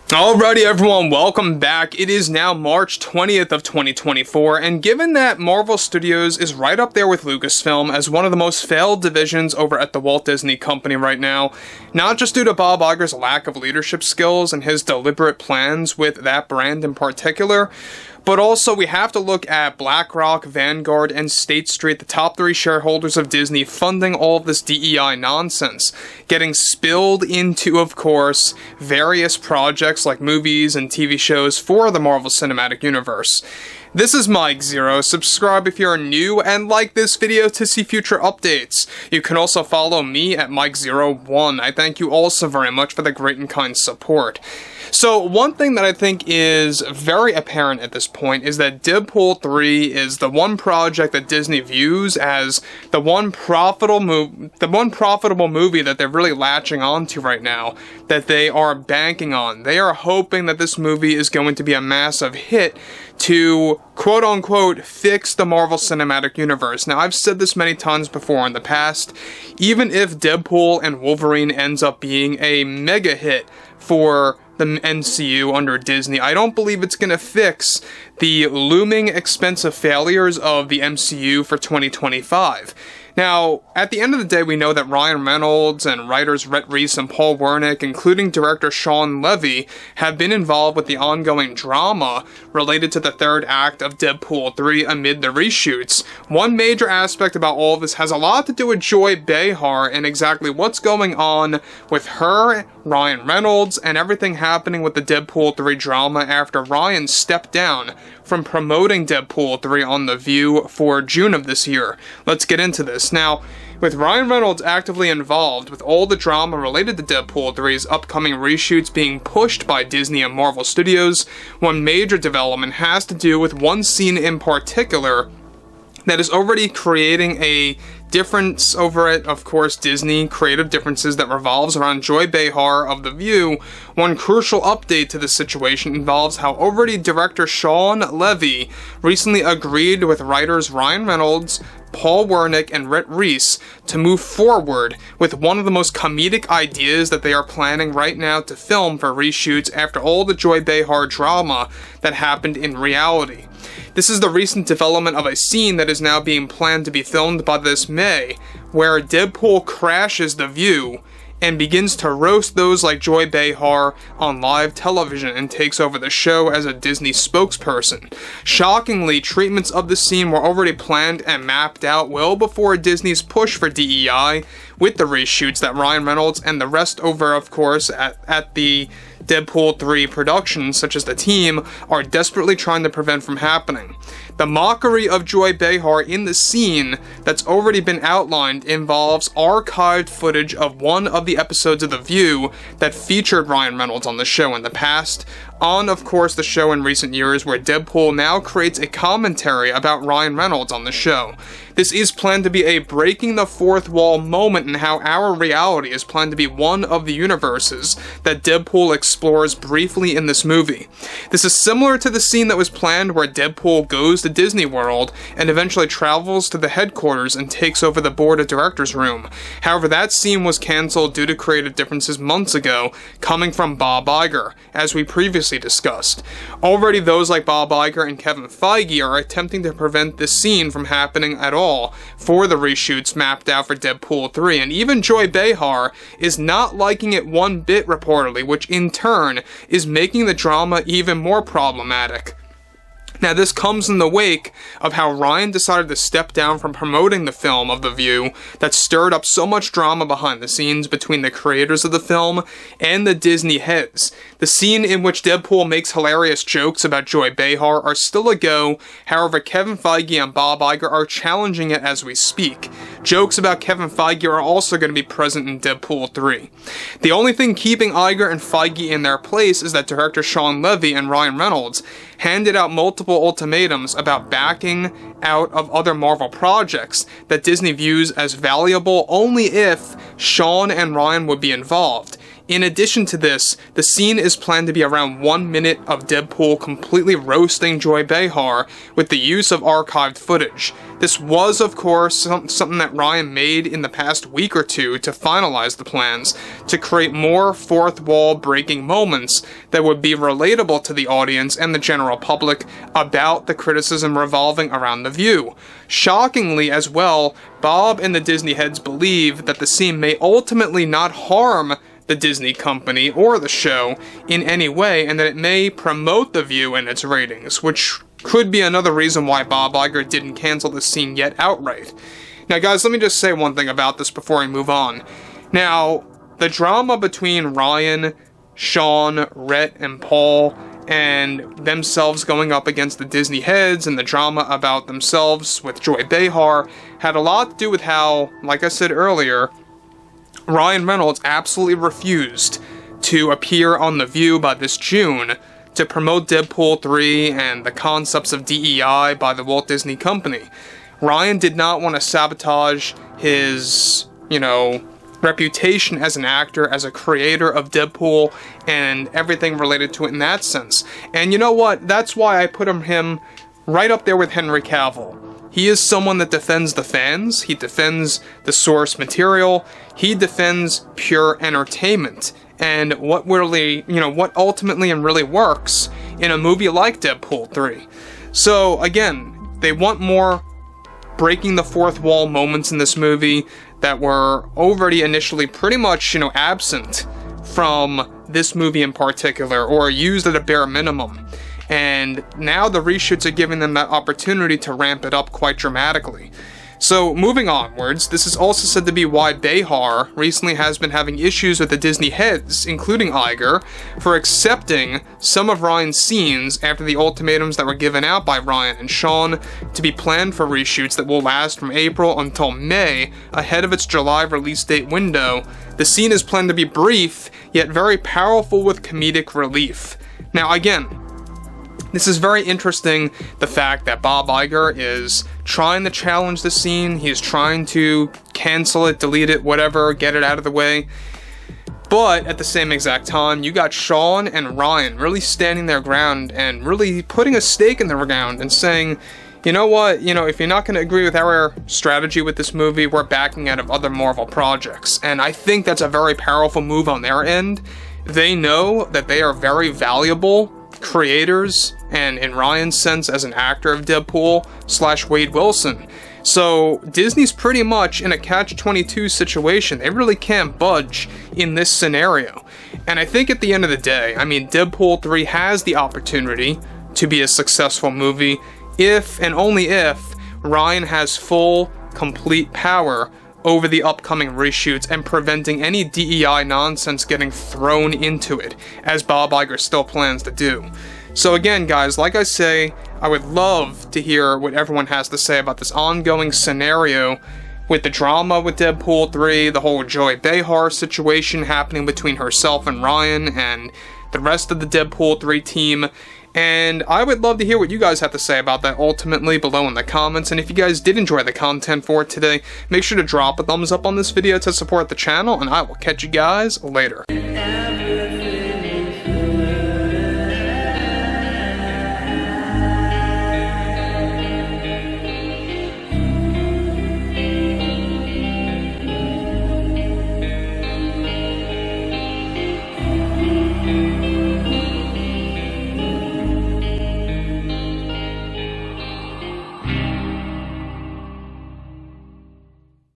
Alrighty everyone, welcome back. It is now March 20th of 2024, and given that Marvel Studios is right up there with Lucasfilm as one of the most failed divisions over at the Walt Disney Company right now, not just due to Bob Iger's lack of leadership skills and his deliberate plans with that brand in particular, but also we have to look at BlackRock, Vanguard, and State Street, the top three shareholders of Disney, funding all of this DEI nonsense, getting spilled into, of course, various projects like movies and TV shows for the Marvel Cinematic Universe. This is Mike Zero. Subscribe if you're new and like this video to see future updates. You can also follow me at Mike01. I thank you all so very much for the great and kind support. So one thing that I think is very apparent at this point is that Deadpool 3 is the one project that Disney views as the one profitable movie that they're really latching onto right now, that they are banking on. They are hoping that this movie is going to be a massive hit to quote-unquote fix the Marvel Cinematic Universe. Now, I've said this many times before in the past, even if Deadpool and Wolverine ends up being a mega hit for the MCU under Disney, I don't believe it's going to fix the looming expensive failures of the MCU for 2025. Now, at the end of the day, we know that Ryan Reynolds and writers Rhett Reese and Paul Wernick, including director Shawn Levy, have been involved with the ongoing drama related to the third act of Deadpool 3 amid the reshoots. One major aspect about all of this has a lot to do with Joy Behar and exactly what's going on with her, Ryan Reynolds, and everything happening with the Deadpool 3 drama after Ryan stepped down from promoting Deadpool 3 on The View for June of this year. Let's get into this. Now, with Ryan Reynolds actively involved with all the drama related to Deadpool 3's upcoming reshoots being pushed by Disney and Marvel Studios, one major development has to do with one scene in particular that is already creating a difference over at, of course, Disney, creative differences that revolves around Joy Behar of The View. One crucial update to this situation involves how already director Shawn Levy recently agreed with writers Ryan Reynolds, Paul Wernick, and Rhett Reese to move forward with one of the most comedic ideas that they are planning right now to film for reshoots after all the Joy Behar drama that happened in reality. This is the recent development of a scene that is now being planned to be filmed by this May, where Deadpool crashes The View and begins to roast those like Joy Behar on live television and takes over the show as a Disney spokesperson. Shockingly, treatments of the scene were already planned and mapped out well before Disney's push for DEI with the reshoots that Ryan Reynolds and the rest over, of course, at the Deadpool 3 production, such as the team, are desperately trying to prevent from happening. The mockery of Joy Behar in the scene that's already been outlined involves archived footage of one of the episodes of The View that featured Ryan Reynolds on the show in the past, on, of course, the show in recent years where Deadpool now creates a commentary about Ryan Reynolds on the show. This is planned to be a breaking the fourth wall moment in how our reality is planned to be one of the universes that Deadpool explores briefly in this movie. This is similar to the scene that was planned where Deadpool goes to Disney World and eventually travels to the headquarters and takes over the board of directors room. However, that scene was cancelled due to creative differences months ago, coming from Bob Iger, as we previously discussed. Already those like Bob Iger and Kevin Feige are attempting to prevent this scene from happening at all for the reshoots mapped out for Deadpool 3, and even Joy Behar is not liking it one bit reportedly, which in turn is making the drama even more problematic. Now, this comes in the wake of how Ryan decided to step down from promoting the film of The View that stirred up so much drama behind the scenes between the creators of the film and the Disney heads. The scene in which Deadpool makes hilarious jokes about Joy Behar are still a go, however Kevin Feige and Bob Iger are challenging it as we speak. Jokes about Kevin Feige are also going to be present in Deadpool 3. The only thing keeping Iger and Feige in their place is that director Shawn Levy and Ryan Reynolds handed out multiple ultimatums about backing out of other Marvel projects that Disney views as valuable only if Shawn and Ryan would be involved. In addition to this, the scene is planned to be around 1 minute of Deadpool completely roasting Joy Behar with the use of archived footage. This was, of course, something that Ryan made in the past week or two to finalize the plans, to create more fourth wall breaking moments that would be relatable to the audience and the general public about the criticism revolving around the view. Shockingly as well, Bob and the Disney heads believe that the scene may ultimately not harm the Disney company or the show in any way, and that it may promote the view and its ratings, which could be another reason why Bob Iger didn't cancel the scene yet outright. Now guys, let me just say one thing about this before I move on. Now, the drama between Ryan, Sean, Rhett, and Paul, and themselves going up against the Disney heads, and the drama about themselves with Joy Behar, had a lot to do with how, like I said earlier, Ryan Reynolds absolutely refused to appear on The View by this June to promote Deadpool 3 and the concepts of DEI by the Walt Disney Company. Ryan did not want to sabotage his, reputation as an actor, as a creator of Deadpool, and everything related to it in that sense. And you know what? That's why I put him right up there with Henry Cavill. He is someone that defends the fans, he defends the source material, he defends pure entertainment, and what really, what ultimately and really works in a movie like Deadpool 3. So again, they want more breaking the fourth wall moments in this movie that were already initially pretty much, absent from this movie in particular, or used at a bare minimum. And now the reshoots are giving them that opportunity to ramp it up quite dramatically. So, moving onwards, this is also said to be why Behar recently has been having issues with the Disney heads, including Iger, for accepting some of Ryan's scenes after the ultimatums that were given out by Ryan and Sean to be planned for reshoots that will last from April until May, ahead of its July release date window. The scene is planned to be brief, yet very powerful with comedic relief. Now again, this is very interesting, the fact that Bob Iger is trying to challenge the scene, he's trying to cancel it, delete it, whatever, get it out of the way. But at the same exact time, you got Sean and Ryan really standing their ground and really putting a stake in the ground and saying, you know what, if you're not going to agree with our strategy with this movie, we're backing out of other Marvel projects. And I think that's a very powerful move on their end. They know that they are very valuable creators, and in Ryan's sense as an actor of Deadpool / Wade Wilson. So Disney's pretty much in a catch-22 situation. They really can't budge in this scenario. And I think at the end of the day, Deadpool 3 has the opportunity to be a successful movie if and only if Ryan has full, complete power over the upcoming reshoots and preventing any DEI nonsense getting thrown into it, as Bob Iger still plans to do. So again, guys, like I say, I would love to hear what everyone has to say about this ongoing scenario with the drama with Deadpool 3, the whole Joy Behar situation happening between herself and Ryan, and the rest of the Deadpool 3 team. And I would love to hear what you guys have to say about that ultimately below in the comments. And if you guys did enjoy the content for today, make sure to drop a thumbs up on this video to support the channel, and I will catch you guys later.